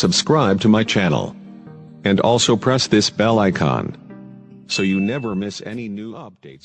Subscribe to my channel and also press this bell icon so you never miss any new updates.